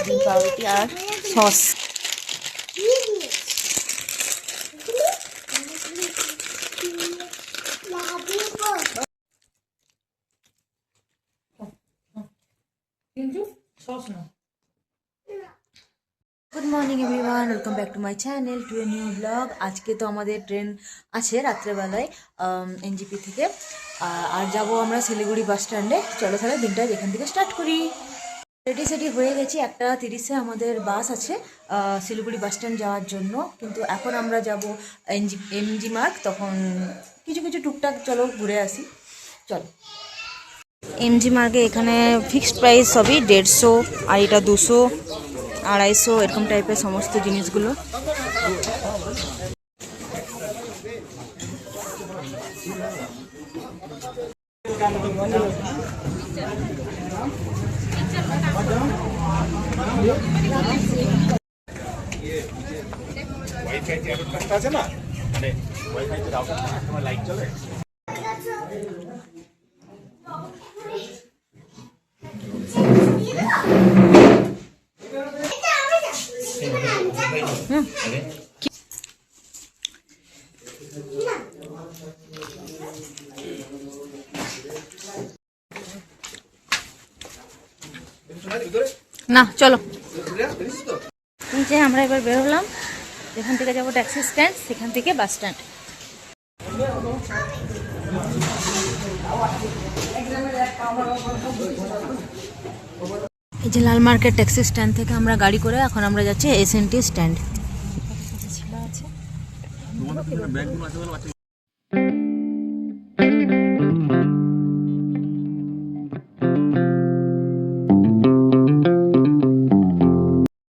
ডিম পাউরুটি আর সস। Good morning everyone, welcome back to my channel to a new vlog. আজকে তো আমাদের ট্রেন আছে রাত্রেবেলায় এনজিপি থেকে, আর যাব আমরা শিলিগুড়ি বাস স্ট্যান্ডে। চলো তাহলে দিনটা এখান থেকে স্টার্ট করি। রেডি সেডি হয়ে গেছি, 1:30-এ আমাদের বাস আছে শিলিগুড়ি বাস স্ট্যান্ড যাওয়ার জন্য। কিন্তু এখন আমরা যাব এমজি মার্গ, তখন কিছু কিছু টুকটাক চলো ঘুরে আসি। চলো এমজি মার্গে এখানে ফিক্সড প্রাইস সবই 150, আর এটা 200, 250 এরকম টাইপের সমস্ত জিনিসগুলো। আছে না, মানে ওয়াইফাইতে রাউটার না, তোমার লাইট চলে। না চলো আমরা এবার বের হলাম। এখান থেকে যাবো ট্যাক্সি স্ট্যান্ড, সেখান থেকে বাস স্ট্যান্ড। এই যে লাল মার্কেট ট্যাক্সি স্ট্যান্ড থেকে আমরা গাড়ি করে এখন আমরা যাচ্ছি SNT stand.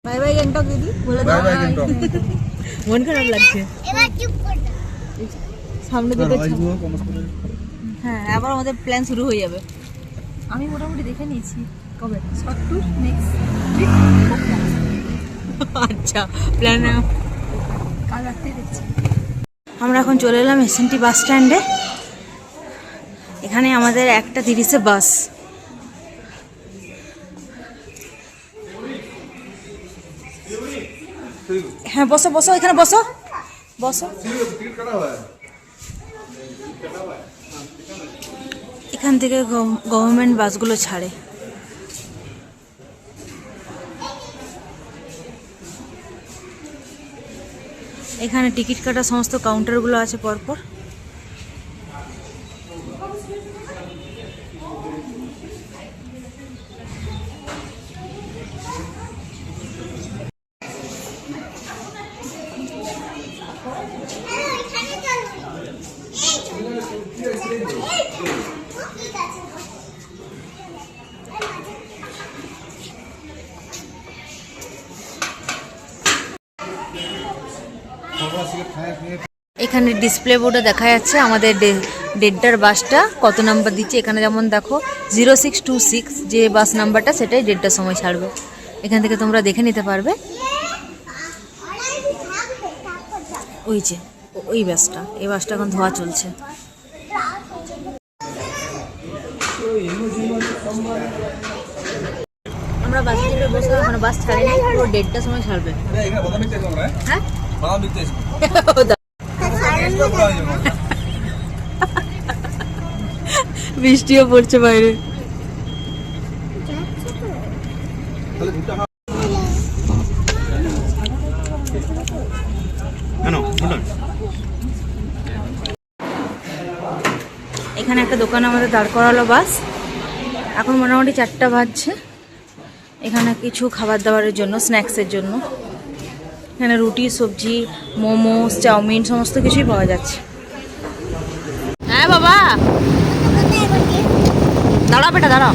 Bye bye Gangtok দিদি, বলে দাও বাই গ্যাংটক। মন খারাপ লাগছে, এবার চুপ কর দাও। সামনে দুটো, হ্যাঁ আবার আমাদের প্ল্যান শুরু হয়ে যাবে। আমি মোটামুটি দেখে নিয়েছি কবে শর্ট ট্যুর নেক্সট উইক। আচ্ছা প্ল্যান কাল রাতে দেখছি। আমরা এখন চলে এলাম এসএনটি বাস স্ট্যান্ডে। এখানে আমাদের 1:30-এ বাস। হ্যাঁ বসো বসো, এখানে বসো বসো। এখান থেকে গভর্নমেন্ট বাসগুলো ছাড়ে। এখানে টিকিট কাটার সমস্ত কাউন্টারগুলো আছে পরপর। এখানে ডিসপ্লে বোর্ডে দেখা যাচ্ছে আমাদের দেড়টার বাসটা কত নাম্বার দিচ্ছে। এখানে যেমন দেখো 0626 যে বাস নাম্বারটা, সেটাই 1:30টার সময় ছাড়বে। এখান থেকে তোমরা দেখে নিতে পারবে। ওই যে ওই বাসটা, এই বাসটা এখন ধোয়া চলছে। আমরা বাস স্ট্যান্ডে বসে, মানে বাস ছাড়েনি, পুরো 1:30টার সময় ছাড়বে। হ্যাঁ বৃষ্টিও পড়ছে বাইরে। এখানে একটা দোকানে আমাদের দাঁড় করালো বাস। এখন মোটামুটি 4টা বাজছে। এখানে কিছু খাবার দাবারের জন্য, স্ন্যাক্সের জন্য এখানে রুটি, সবজি, মোমোস, চাউমিন সমস্ত কিছুই পাওয়া যাচ্ছে। হ্যাঁ বাবা দাঁড়াও, বেটা দাঁড়াও।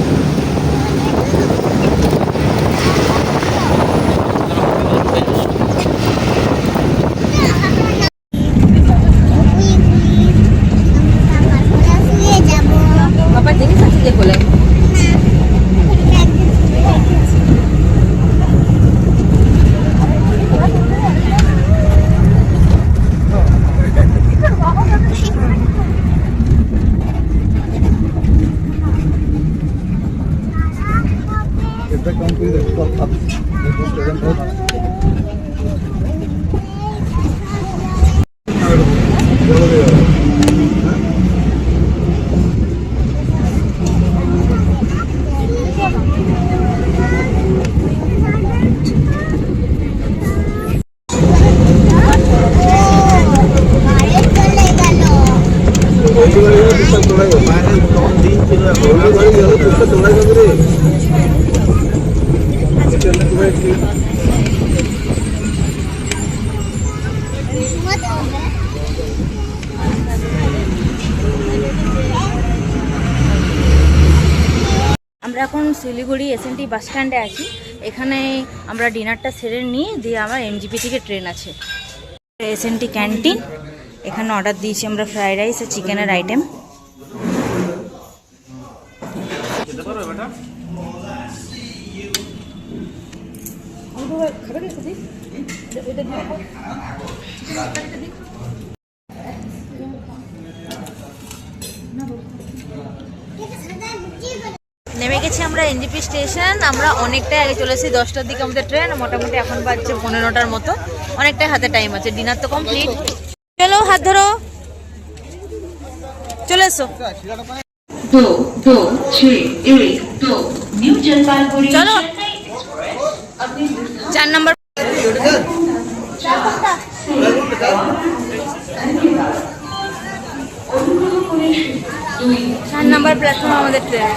বাবার জিনিস আছে যে বলে। আমরা এখন শিলিগুড়ি এসএনটি বাস স্ট্যান্ডে আছি। এখানে আমরা ডিনারটা সেরে নিই, দিয়ে আমার এনজিপি থেকে ট্রেন আছে। এসএনটি ক্যান্টিন, এখানে অর্ডার দিয়েছি আমরা ফ্রাইড রাইস আর চিকেনের আইটেম। নেমে গেছি আমরা এনজিপি স্টেশন। আমরা অনেকটাই আগে চলে এসেছি, 10টার দিকে আমাদের ট্রেন, মোটামুটি এখন বাজছে 15টার মতো। অনেকটাই হাতে টাইম আছে, ডিনার তো কমপ্লিট। চলো হাত ধরো, চলে এসো। 2, 2, 3, 1, 2, New Jalpaiguri. চলো 4 নম্বর। চার নম্বর প্ল্যাটফর্ম আমাদের ট্রেন।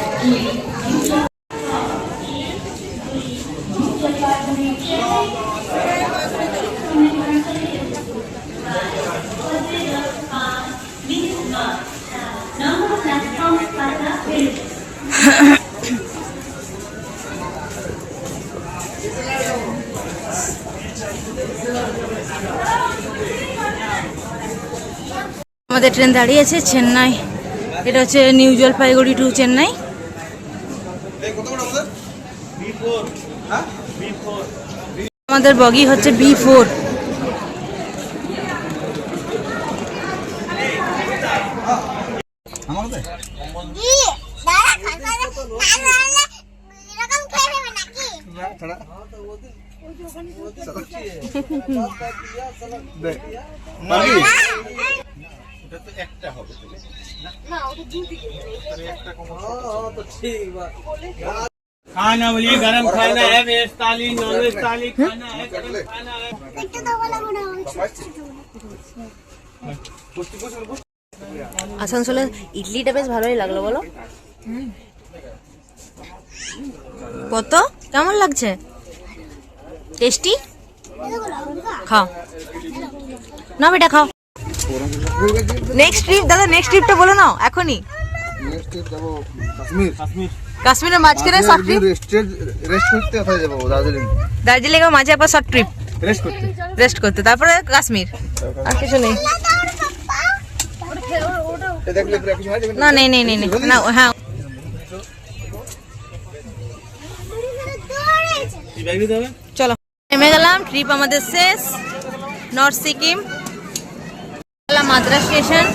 আমাদের ট্রেন দাঁড়িয়ে আছে চেন্নাই। এটা হচ্ছে নিউ জলপাইগুড়ি টু চেন্নাই। আমাদের বগি হচ্ছে B4। खाना बोलिए गरम खाना है, वेज थाली नॉन वेज थाली खाना है, गरम खाना है। আসানসোলে ইডলিটা বেশ ভালোই লাগলো, বলো কত কেমন লাগছে? টেস্টি? খাও না বেটা, খাও। নেক্সট ট্রিপ দাদা, নেক্সট ট্রিপটা বলো না এখনই। নেক্সট ট্রিপ যাবো কাশ্মীর। কাশ্মীরের মাঝখানে শর্ট ট্রিপ। রেস্ট করতে কোথায় যাবো? দার্জিলিং। দার্জিলিং এর মাঝে আবার শর্ট ট্রিপ রেস্ট করতে, তারপরে কাশ্মীর। আর কিছু নেই না, নেই নেই নেই না। হ্যাঁ চলো নেমে গেলাম। ট্রিপ আমাদের শেষ। North Sikkim Madras station.